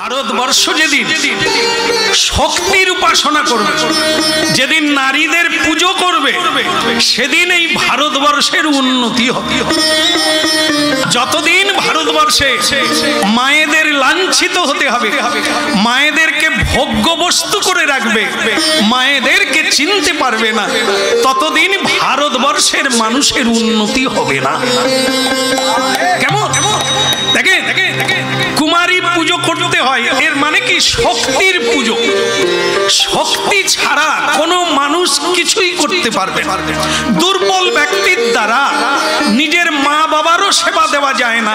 ভারতবর্ষ যেদিন শক্তির উপাসনা করবে, যেদিন নারীদের পুজো করবে, সেদিন এই ভারতবর্ষের উন্নতি হবে। যতদিন ভারতবর্ষে মায়েদের লাঞ্ছিত হতে হবে, মায়েদেরকে ভোগ্য বস্তু করে রাখবে, মায়েদেরকে চিনতে পারবে না, ততদিন ভারতবর্ষের মানুষের উন্নতি হবে না। কেমন দেখেন, কুমারী পুজো করতে হয়, এর মানে কি শক্তির পুজো। শক্তি ছাড়া কোনো মানুষ কিছুই করতে পারবে না। দুর্বল ব্যক্তির দ্বারা নিজের মা বাবারও সেবা দেওয়া যায় না,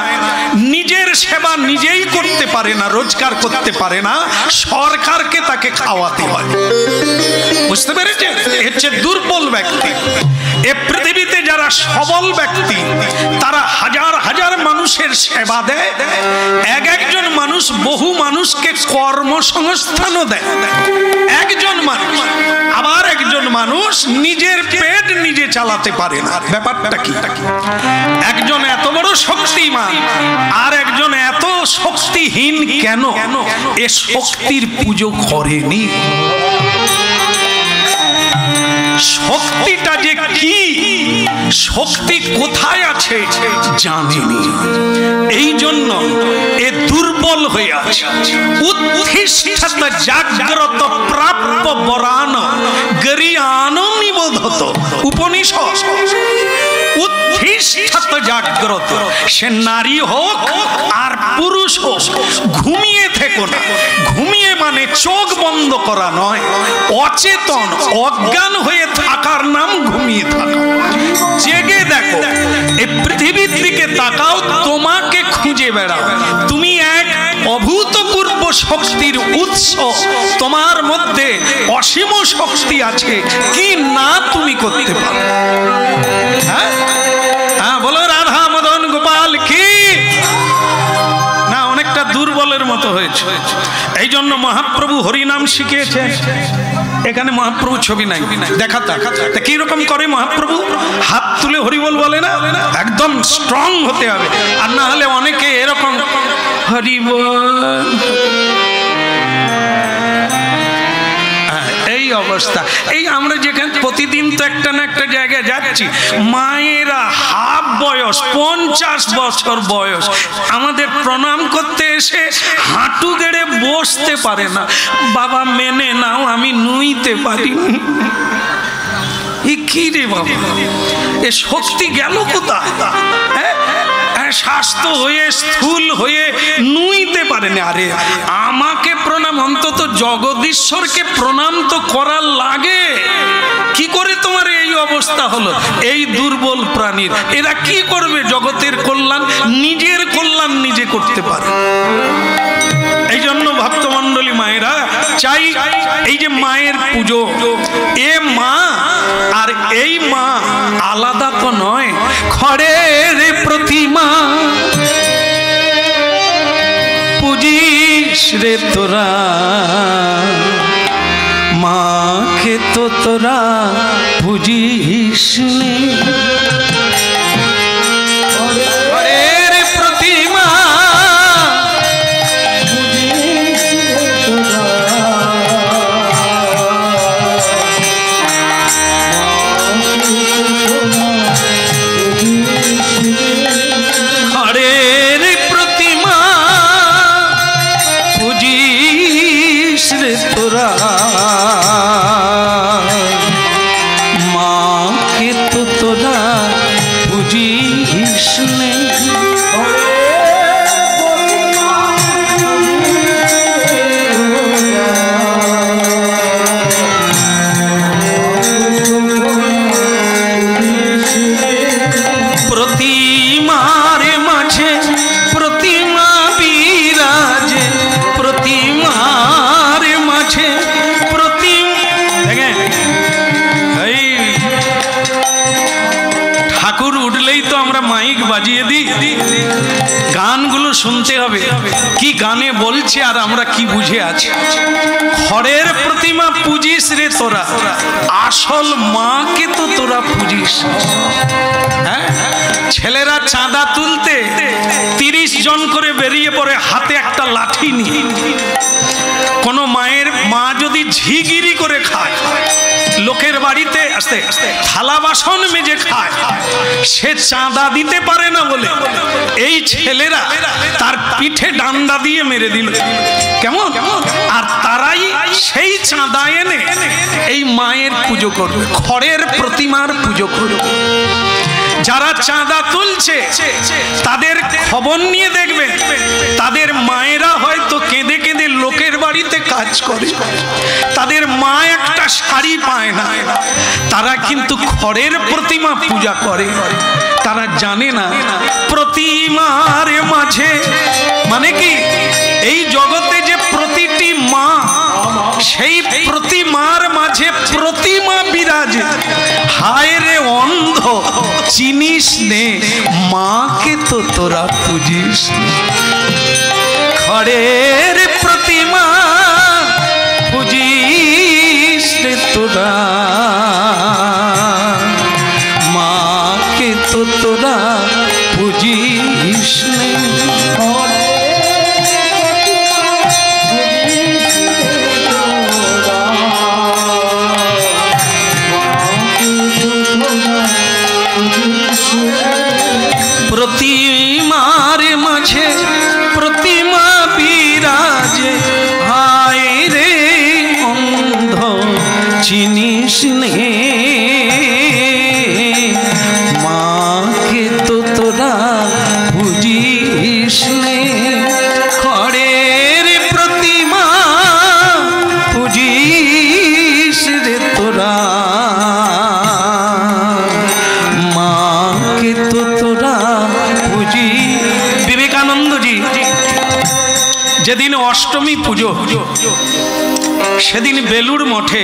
নিজের সেবা নিজেই করতে পারে না, রোজগার করতে পারে না, সরকারকে তাকে খাওয়াতে হয়। বুঝতে পেরেছেন? হচ্ছে দুর্বল ব্যক্তি। এ পৃথিবীতে যারা সবল ব্যক্তি, তারা হাজার হাজার মানুষের সেবা দেয়, একজন মানুষ বহু মানুষকে কর্মসংস্থানও দেয়। একজন মানুষ, আবার একজন মানুষ নিজের পেট নিজে চালাতে পারে না। ব্যাপারটা কি? একজন এত বড় শক্তিমান আর একজন এত শক্তিহীন কেন? এ শক্তির পুজো করেনি। শক্তিটা যে কি, শক্তি কোথায় আছে জানেনি, এই জন্য এ দুর্বল হয়ে আছে। উত্থিষ্ঠত জাগ্রত প্রাপ্য বরান গরিয়ান নিবোধত। উপনিষদ। উত্থিষ্ঠত জাগ্রত, সে নারী হোক আর পুরুষ হোক, ঘুমিয়ে থেকো না। ঘুমিয়ে মানে চোখ বন্ধ করা নয়, অচেতন অজ্ঞান হয়ে থাকার নাম ঘুমিয়ে থাকা। জেগে দেখো, এই পৃথিবীর দিকে তাকাও, তোমাকে খুঁজে বেড়াও। তুমি এক অভূতপূর্ব শক্তির উৎস, তোমার মধ্যে অসীম শক্তি আছে, কি না তুমি করতে পারো? হ্যাঁ হ্যাঁ, বলো রাধা মদন গোপাল কি না? অনেকটা দুর্বলের মতো হয়েছে। এই জন্য মহাপ্রভু হরিনাম শিখিয়েছে। এখানে মহাপ্রভু ছবি নাই, দেখাতা কি রকম করে মহাপ্রভু? হাত তুলে হরিবল বলে না, একদম স্ট্রং হতে হবে, আর না হলে অনেকে এরকম হরিবল, এই অবস্থা। এই আমরা যেখানে প্রতিদিন তো একটা না একটা জায়গায় যাচ্ছি, মায়েরা হাফ বয়স, 50 বছর বয়স, আমাদের প্রণাম করতে এসে হাঁটু গেড়ে বসতে পারে না। বাবা মেনে নাও, আমি নুইতে পারি। কি রে বাবা, এ শক্তি গেল কোথায়? স্বাস্থ্য হয়ে স্থূল হয়ে নুইতে পারে না। আরে আমাকে প্রণাম, অন্তত জগদীশ্বরকে প্রণাম তো করার লাগে। কি করে তোমার এই অবস্থা হলো? এই দুর্বল প্রাণীর এরা কি করবে জগতের কল্যাণ? নিজের কল্যাণ নিজে করতে পারে। এই জন্য ভক্তমণ্ডলী মায়েরা চাই, এই যে মায়ের পুজো, এ মা আর এই মা আলাদা তো নয়। খড়ের প্রতিমা পুজিস রে তোরা, মাকে তো তোরা পুজিস নে। খড়ের প্রতিমা মাকে তো তোরা বুঝিস নে। প্রতিমার মাঝে প্রতিমা বিরাজে, প্রতিমার মাঝে ঠাকুর উঠলেই তো আমরা মাইক বাজিয়ে দিই, গানগুলো শুনতে হবে কি গানে বলছে আর আমরা কি বুঝে আছি। খড়ের প্রতিমা পুজিস রে তোরা, আসল মাকে তো তোরা পুজিস। হ্যাঁ, ছেলেরা চাঁদা তুলতে 30 জন করে বেরিয়ে পড়ে, হাতে একটা লাঠি নিয়ে। ঝিগিরি করে খায়, লোকের বাড়িতে আসতে থালা বাসন মেজে খায়, সে চাঁদা দিতে পারে না বলে এই ছেলেরা তার পিঠে ডান্ডা দিয়ে মেরে দিল। কেমন? আর তারাই সেই চাঁদা এনে এই মায়ের পুজো করবে, খড়ের প্রতিমার পুজো করবে। যারা চাঁদা তুলছে তাদের খবর নিয়ে দেখবে, তাদের মায়েরা হয়তো কেঁদে কেঁদে লোকের বাড়িতে কাজ করে, তাদের মা একটা শাড়ি পায় না, তারা কিন্তু খড়ের প্রতিমা পূজা করে। তারা জানে না প্রতিমার মাঝে মানে কি এই জগতে যে প্রতিটি মা, সেই প্রতিমার মাঝে প্রতিমা বিরাজে। হায় রে অন্ধ চিনিস নে মাকে তো তোরা পুজিস, খড়ের প্রতিমা পুজিস রে তোরা, মাকে তো তোরা পুজিস নে। প্রতিমার মাঝে প্রতিমা বিরাজে, হায় রে অন্ধ চিনিস নে মাকে তো তোরা বুঝিস নে, খড়ের প্রতিমা বুঝিস রে তোরা, মাকে তো তোরা বুঝি। বিবেকানন্দজি যেদিন অষ্টমী পুজো, সেদিন বেলুড় মঠে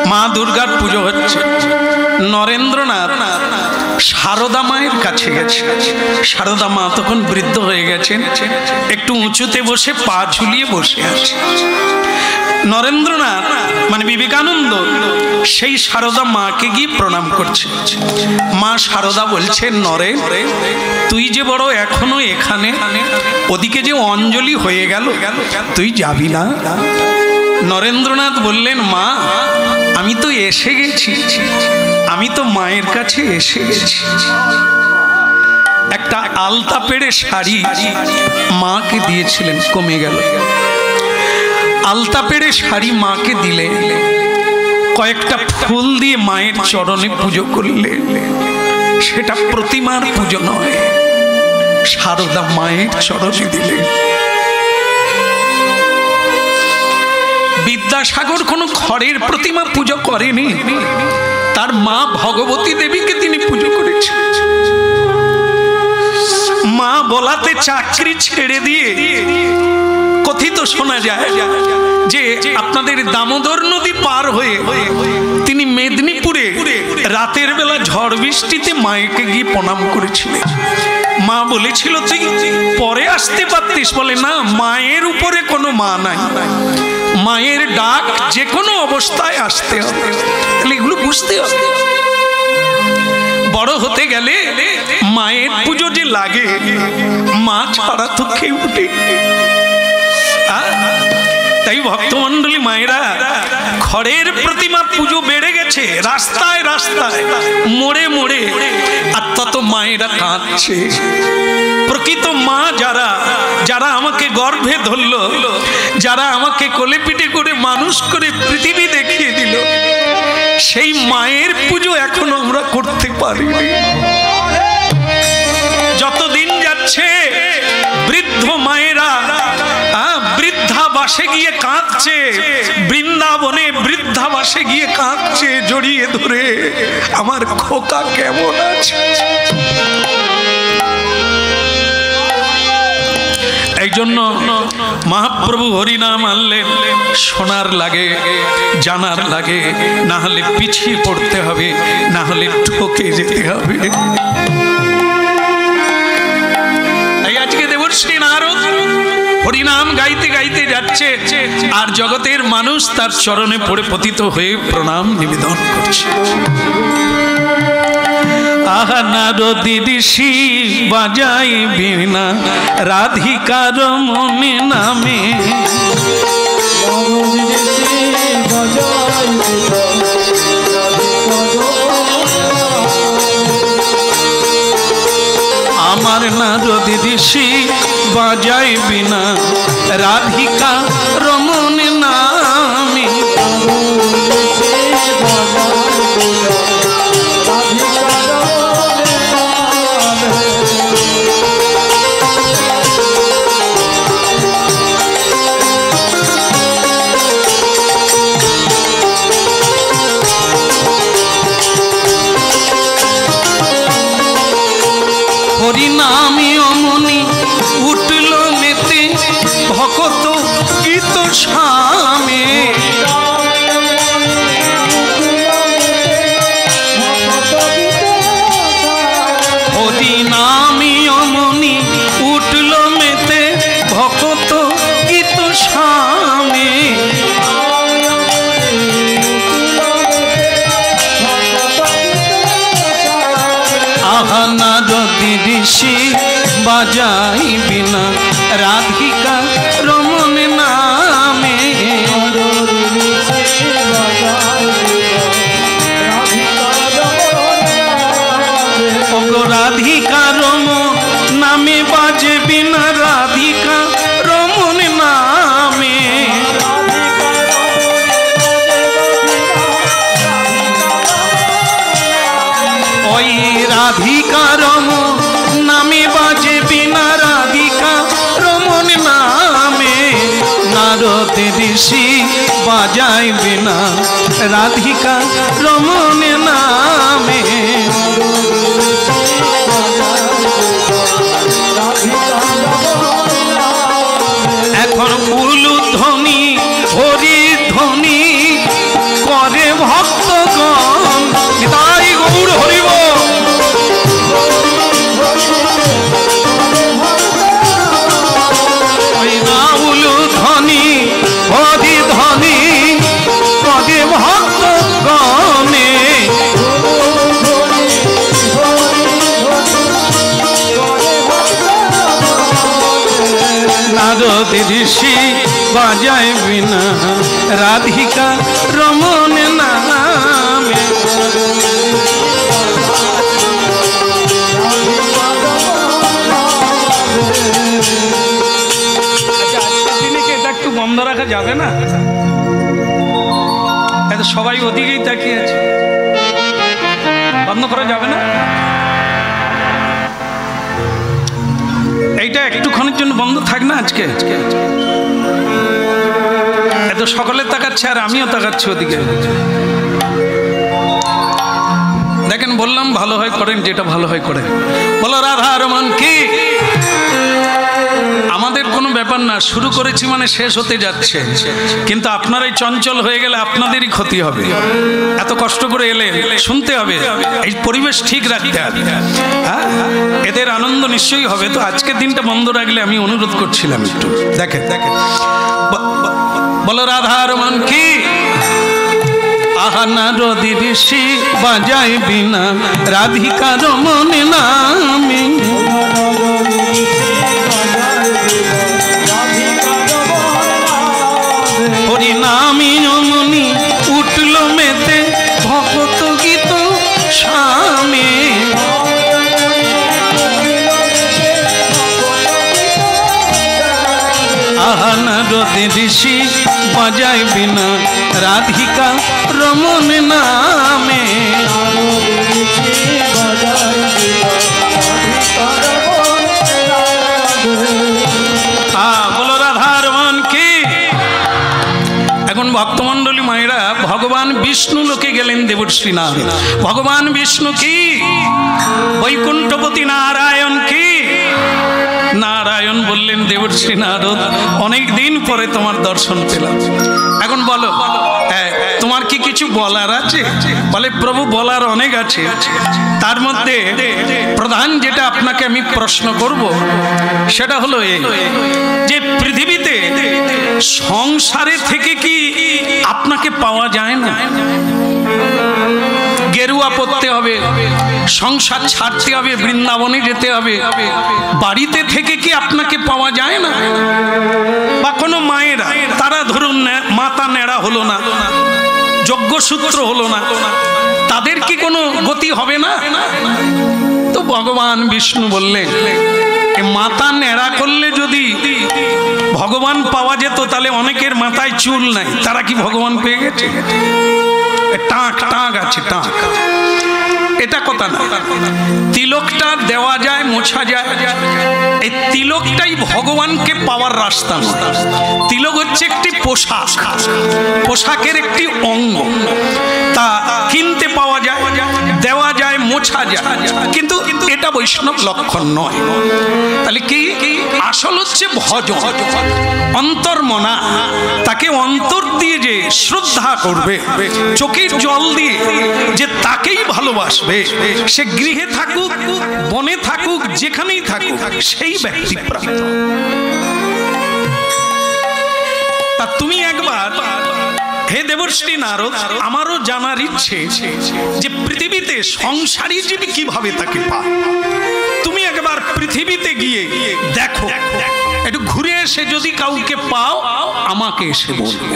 মা দুর্গার পুজো হচ্ছে। নরেন্দ্রনাথ সারদা মায়ের কাছে গেছে। সারদা মা তখন বৃদ্ধ হয়ে গেছেন, একটু উঁচুতে বসে পা ঝুলিয়ে বসে আছে। নরেন্দ্রনাথ মানে বিবেকানন্দ সেই সারদা মাকে গিয়ে প্রণাম করছে। মা সারদা বলছেন, নরে তুই যে বড় এখনো এখানে, ওদিকে যে অঞ্জলি হয়ে গেল, তুই যাবি না? নরেন্দ্রনাথ বললেন, মা আমি তো এসে গেছি, আমি তো মায়ের কাছে এসে গেছি। একটা আলতা পেড়ে শাড়ি মাকে দিয়েছিলেন, কমে গেল। আলতা পেড়ে শাড়ি মাকে দিলে, কয়েকটা ফুল দিয়ে মায়ের চরণে পুজো করলে, সেটা প্রতিমার পুজো নয়, সারদা মায়ের চরণে দিলে। বিদ্যাসাগর কোনো খড়ের প্রতিমা পুজো করেনি, তার মা ভগবতী দেবীকে তিনি পুজো করেছেন। মা বলাতে চাকরি ছেড়ে দিয়ে, কথিত শোনা যায় যে আপনাদের দামোদর নদী পার হয়ে তিনি মেদিনীপুরে রাতের বেলা ঝড় বৃষ্টিতে মায়েকে গিয়ে প্রণাম করেছিলেন। মা বলেছিল, তুই পরে আসতে পারতিস। বলে, না, মায়ের উপরে কোনো মা নাই, মায়ের ডাক যে কোনো অবস্থায় আসতে হবে। এগুলো বুঝতে হবে। বড় হতে গেলে মায়ের পুজো যে লাগে, মা ছাড়া তো কেউ উঠে। তাই ভক্তমন্ডলী মায়েরা, খড়ের প্রতিমা পুজো বেড়ে গেছে রাস্তায় রাস্তায়, মোড়ে মোড়ে, আর তত মায়েরা কাঁদছে। প্রকৃত মা যারা, যারা আমাকে গর্ভে ধরলো, যারা আমাকে কোলে পিঠে করে মানুষ করে পৃথিবী দেখিয়ে দিল, সেই মায়ের পুজো এখনো আমরা করতে পারিনি। যতদিন যাচ্ছে বৃদ্ধ মায়েরা বৃদ্ধাবাসে গিয়ে কাঁদছে, বৃন্দাবনে বৃদ্ধাবাসে গিয়ে কাঁদছে জড়িয়ে ধরে, আমার খোকা কেমন আছে। এই জন্য মহাপ্রভু হরিনাম আনলেন, শোনার লাগে, জানার লাগে, না হলে পিছিয়ে পড়তে হবে, না হলে ঠকে যেতে হবে। তাই আজকে দেবশ্রী নারদ হরিনাম গাইতে গাইতে যাচ্ছে, আর জগতের মানুষ তার চরণে পড়ে পতিত হয়ে প্রণাম নিবেদন করছে। আহা নারদী ঋষি বাজাই বীণা, রাধিকার মনে নামে ঋষি বাজায় বিনা রাধিকা রমণ নামে। হরিনামে অমনি উঠল মেতে ভকত গীত সামে। হরিনামে অমনি উঠল মেতে ভকত গীত সামে। আহা নারদী ঋষি বাজাই বিনা রাধিকা রমণ নামে। ওগো রাধিকা রমণ নামে বাজে বিনা রাধিকা রমণ নামে। ওই রাধিকা রমণ নামে বাজে বিনা রাধিকা রমণ নামে। নারদ ঋষি বাজায় বিনা রাধিকা রমণ নামে। এখন উলুধ্বনি হরি ধ্বনি করে ভক্তগণ। তাই গৌর হরিব উলুধ্বনি হরি ধ্বনি করে ভক্তগণে। নারদ ঋষি বাজায় বিনা রাধিকা রমণ নামে। এটা একটু বন্ধ রাখা যাবে না? এত সবাই ওদিকেই তাকিয়ে আছে, বন্ধ করা যাবে না? এইটা একটুক্ষণের জন্য বন্ধ থাক না আজকে। এত সকলে তাকাচ্ছে আর আমিও তাকাচ্ছি ওদিকে। দেখেন বললাম ভালো হয় করেন, যেটা ভালো হয় করেন। বলো রাধা রমন কি। আমাদের কোনো ব্যাপার না, শুরু করেছি মানে শেষ হতে যাচ্ছে, কিন্তু আপনারাই চঞ্চল হয়ে গেলে আপনাদেরই ক্ষতি হবে। এত কষ্ট করে এলে শুনতে হবে, এই পরিবেশ ঠিক রাখতে হবে। হ্যাঁ, এদের আনন্দ নিশ্চয়ই হবে। তো আজকের দিনটা বন্ধ রাখলে আমি অনুরোধ করছিলাম একটু দেখেন। বলো রাধা রমন কি। আহা নারদী ঋষি বাজায় বিনা রাধিকা রমণ নামে। হরিনামে অমনি উঠল মেতে ভকত গীত সামে। আহা নারদী ঋষি বাজায় বিনা রাধিকা রমণ নামে। বলো রাধা রমন কি। এখন ভক্তমন্ডলী মায়েরা, ভগবান বিষ্ণু লোকে গেলেন দেবর্ষী নারদ। ভগবান বিষ্ণু কি, বৈকুণ্ঠপতি নারায়ণ কি। নারায়ণ বললেন দেবর্ষী নারদ, অনেক দিন পরে তোমার দর্শন পেলাম। এখন বলো তোমার কি কিছু বলার আছে? বলে প্রভু বলার অনেক আছে, তার মধ্যে প্রধান যেটা আপনাকে আমি প্রশ্ন করব সেটা হলো এই যে পৃথিবীতে সংসারে থেকে কি আপনাকে পাওয়া যায় না? গেরুয়া পরতে হবে, সংসার ছাড়তে হবে, বৃন্দাবনে যেতে হবে, বাড়িতে থেকে কি আপনাকে পাওয়া যায় না? বা কোনো মায়েরা তারা ধরুন মাতা নেড়া হলো না, যজ্ঞসূত্র হলো না, তাদের কি কোনো গতি হবে না? তো ভগবান বিষ্ণু বললেন মাথা ন্যাড়া করলে যদি ভগবান পাওয়া যেত তাহলে অনেকের মাথায় চুল নাই, তারা কি ভগবান পেয়ে গেছে? টাক টাক আছে, টাক, এটা কথা না। তিলকটা দেওয়া যায়, মোছা যায়, এই তিলকটাই ভগবানকে পাওয়ার রাস্তা। তিলক হচ্ছে একটি পোশাক, পোশাকের একটি অঙ্গ, তা কিনতে পাওয়া যায়, দেওয়া যায়, মোছা যায়, কিন্তু এটা বৈষ্ণব লক্ষণ নয়। তাহলে কি আসল হচ্ছে ভজন, অন্তর্মনা, তাকে অন্তর দিয়ে যে শ্রদ্ধা করবে, চোখের জল দিয়ে যে তাকেই ভালোবাসবে, সে গৃহে থাকুক, বনে থাকুক, যেখানেই থাকুক, সেই ব্যক্তি প্রাপ্ত। তা তুমি একবার, হে দেবর্ষি নারদ, আমারও জানার ইচ্ছে যে পৃথিবীতে সংসারী জীব কিভাবে তাকে পায়। তুমি একবার পৃথিবীতে গিয়ে দেখো, একটু ঘুরে এসে যদি কাউকে পাও আমাকে এসে বলবে।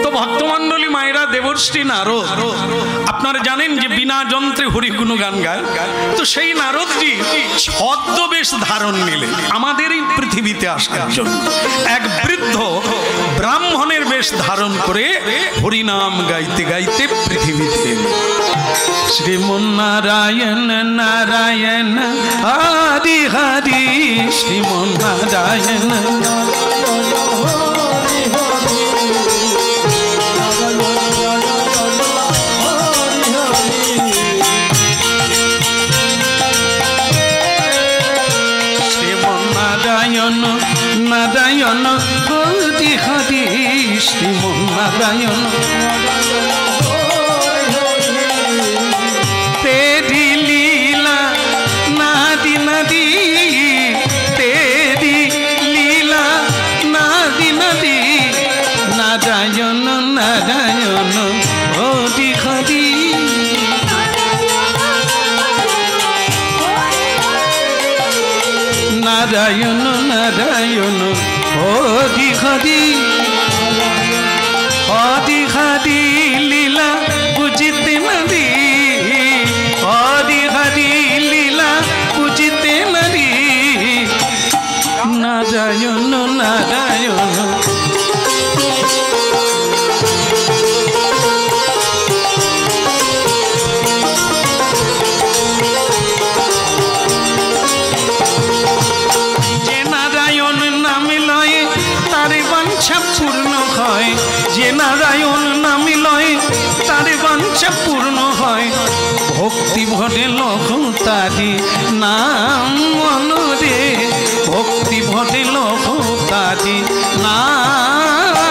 তো ভক্তমণ্ডলী মায়েরা, দেবর্ষি নারদ আপনারা জানেন যে বিনা যন্ত্রে হরিগুণ গান গায়। তো সেই নারদজি ছদ্মবেশ ধারণ নিলেন আমাদের এই পৃথিবীতে আসার জন্য। এক বৃদ্ধ ব্রাহ্মণের বেশ ধারণ করে হরিনাম গাইতে গাইতে পৃথিবীতে শ্রীমন্নারায়ণ নারায়ণ হরি হরি, শ্রীমন্নারায়ণ নারায়ণ হরি হরি, শ্রীমন্নারায়ণ তেরি লীলা নাদি নদী, তেরি লীলা নাদি নদী, নারায়ণ নারায়ণ হরি হরি, নারায়ণ নারায়ণ হরি হরি, হরি হরি লীলা বুঝিতে নারী, হরি হরি লীলা বুঝিতে নারী, নারায়ণ নারায়ণ পূর্ণ হয়, যে নারায়ণ নামে লয় তার বাঞ্ছা পূর্ণ হয়, ভক্তি ভরে লখ তারি নাম মনরে, ভক্তি ভরে লখ তারি নাম,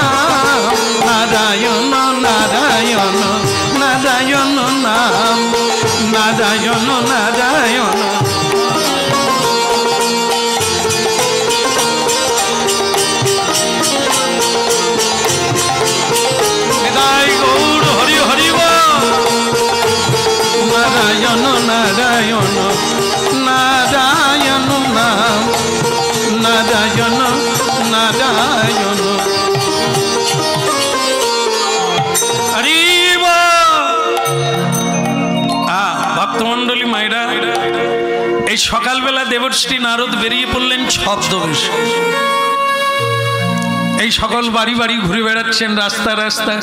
নারায়ণ নারায়ণ নারায়ণ নাম, নারায়ণ নারায়ণ নারায়ণ নারায়ণ নারায়ণ নাম, নারায়ণ নারায়ণ হরি ভক্তমণ্ডলী মায়েরা, এই সকালবেলা দেবর্ষি নারদ বেরিয়ে পড়লেন ছদ্মবেশে। এই সকল বাড়ি বাড়ি ঘুরে বেড়াচ্ছেন, রাস্তা রাস্তা,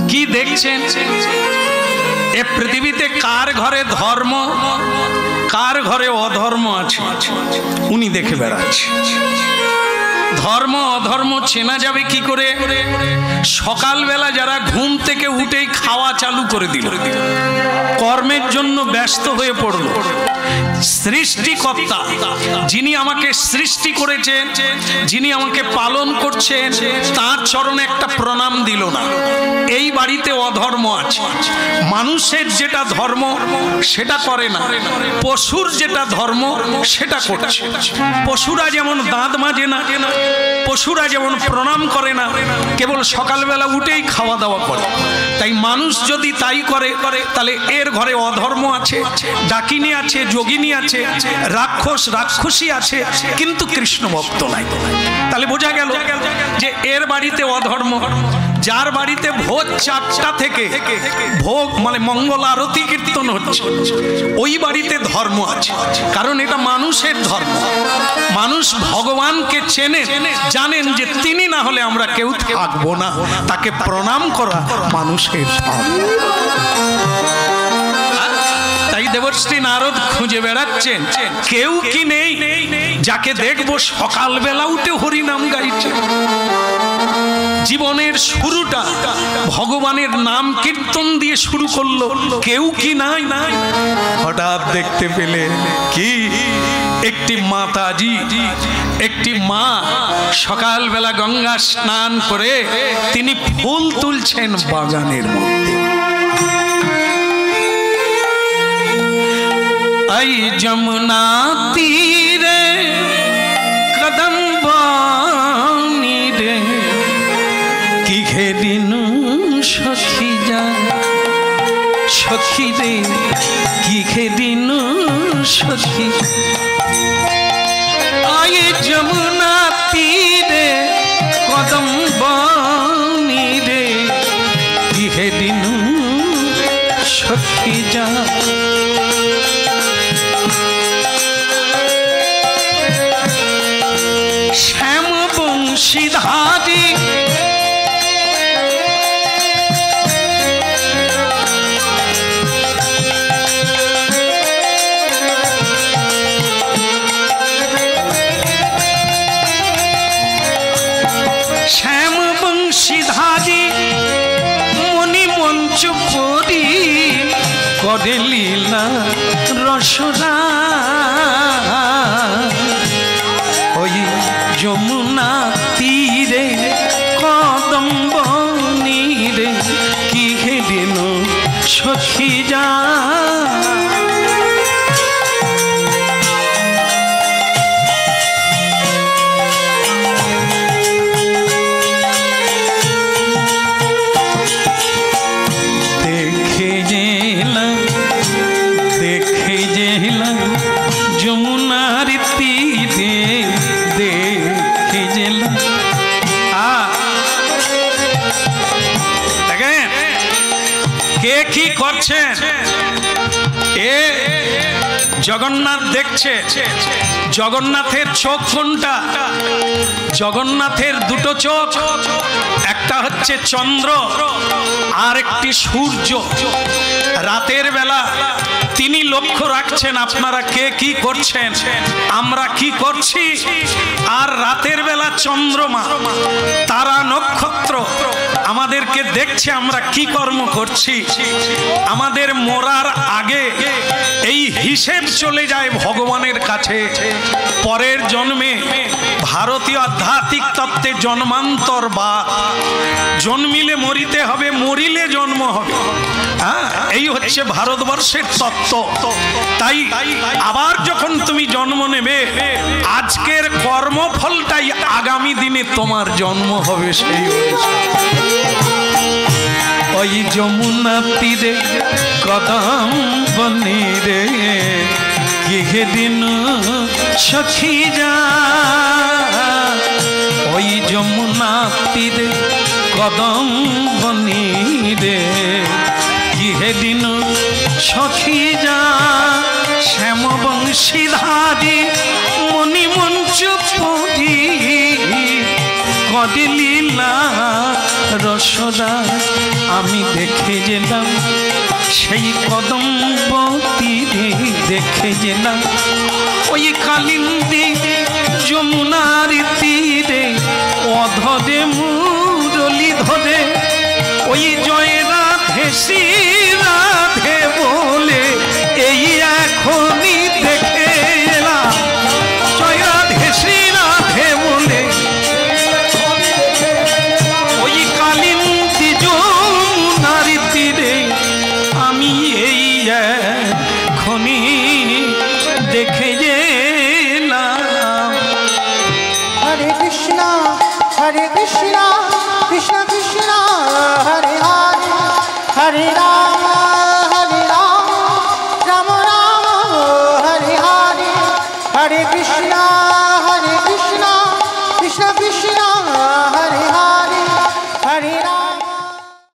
কি দেখছেন? এ পৃথিবীতে কার ঘরে ধর্ম, কার ঘরে অধর্ম আছে উনি দেখে বেড়াচ্ছে। ধর্ম অধর্ম চেনা যাবে কি করে? সকালবেলা যারা ঘুম থেকে উঠেই খাওয়া চালু করে দিল, কর্মের জন্য ব্যস্ত হয়ে পড়ল, সৃষ্টিকর্তা যিনি আমাকে সৃষ্টি করেছেন, যিনি আমাকে পালন করছেন, তার চরণে একটা প্রণাম দিল না, এই বাড়িতে অধর্ম আছে। মানুষের যেটা ধর্ম সেটা করে না, পশুর যেটা ধর্ম সেটা করছে। পশুরা যেমন দাঁত মাজে না, পশুরা যেমন প্রণাম করে না, কেবল সকালবেলা উঠেই খাওয়া দাওয়া করে। তাই মানুষ যদি তাই করে তাহলে এর ঘরে অধর্ম আছে, ডাকিনী আছে, যোগিনী আছে, রাক্ষস রাক্ষসী আছে, কিন্তু কৃষ্ণ ভক্ত নাই। তাহলে বোঝা গেল যে এর বাড়িতে অধর্ম। যার বাড়িতে ভোজ 4টা থেকে ভোগ মানে মঙ্গল আরতি কীর্তন হচ্ছে, ওই বাড়িতে ধর্ম আছে। কারণ এটা মানুষের ধর্ম। মানুষ ভগবানকে চেনে, জানেন যে তিনি না হলে আমরা কেউ থাকবো না। তাকে প্রণাম করা মানুষের ধর্ম। তাই দেবশ্রী নারদ খুঁজে বেড়াচ্ছেন কেউ কি নেই যাকে দেখবো সকালবেলা উঠে হরিনাম গাইছে। জীবনের শুরুটা ভগবানের নাম কীর্তন দিয়ে শুরু করলো, কেউ কি নাই। হঠাৎ দেখতে পেলে কি একটি মাতাজি, একটি মা সকালবেলা গঙ্গা স্নান করে তিনি ফুল তুলছেন বাগানের মধ্যে। आई जमुना तीरे कदम बानी रे की घेरिनु सखी जा सखी रे की घेरिनु सखी। आई जमुना तीरे कदम बानी रे की घेरिनु सखी जा। श्याम बंशीधारी श्याम बंशीधारी मणि मंच परी करे लीला रसरा। যমুনা তীরে কদম বনি রে কি হেদিন সখী যা। দেখে যেলাম যমুনার তীরে কে কি করছেন? এ জগন্নাথ দেখছে। জগন্নাথের চোখ কোনটা? জগন্নাথের দুটো চোখ, একটা হচ্ছে চন্দ্র আর একটি সূর্য। রাতের বেলা তিনি লক্ষ্য রাখছেন আপনারা কে কি করছেন, আমরা কি করছি। আর রাতের বেলা চন্দ্রমা তারা নক্ষত্র আমাদেরকে দেখছে আমরা কি কর্ম করছি। আমাদের মরার আগে এই হিসেব চলে যায় ভগবানের কাছে। পরের জন্মে ভারতীয় আধ্যাত্মিক তত্ত্বে জন্মান্তর বা জন্মিলে মরিতে হবে, মরিলে জন্ম হবে। এই হচ্ছে ভারতবর্ষের তত্ত্ব। তাই আবার যখন তুমি জন্ম নেবে, আজকের কর্মফলটাই আগামী দিনে তোমার জন্ম হবে। সেই ওই যমুনা তীরে কদম বনি রে কি হেদিন সখী যা। ওই যমুনা তীরে কদম বনি রে কি হেদিন সখী যা। শ্যাম বংশীধারী মণি মঞ্চ পরি করে লীলা রসরা। আমি দেখে গেলাম সেই কদম্ব তীরে, দেখে গেলাম ওই কালিন্দী যমুনার তীরে অধরে মুরলি ধরে ওই জয় রাধে শ্রী রাধে বলে এই এখনই দেখে এলাম। জয় রাধে শ্রী রাধে বলে ওই কালিন্দী যমুনার তীরে আমি এই এখনই দেখে এলাম। হরে কৃষ্ণ কৃষ্ণ কৃষ্ণ কৃষ্ণ হরে হরে হরে রাম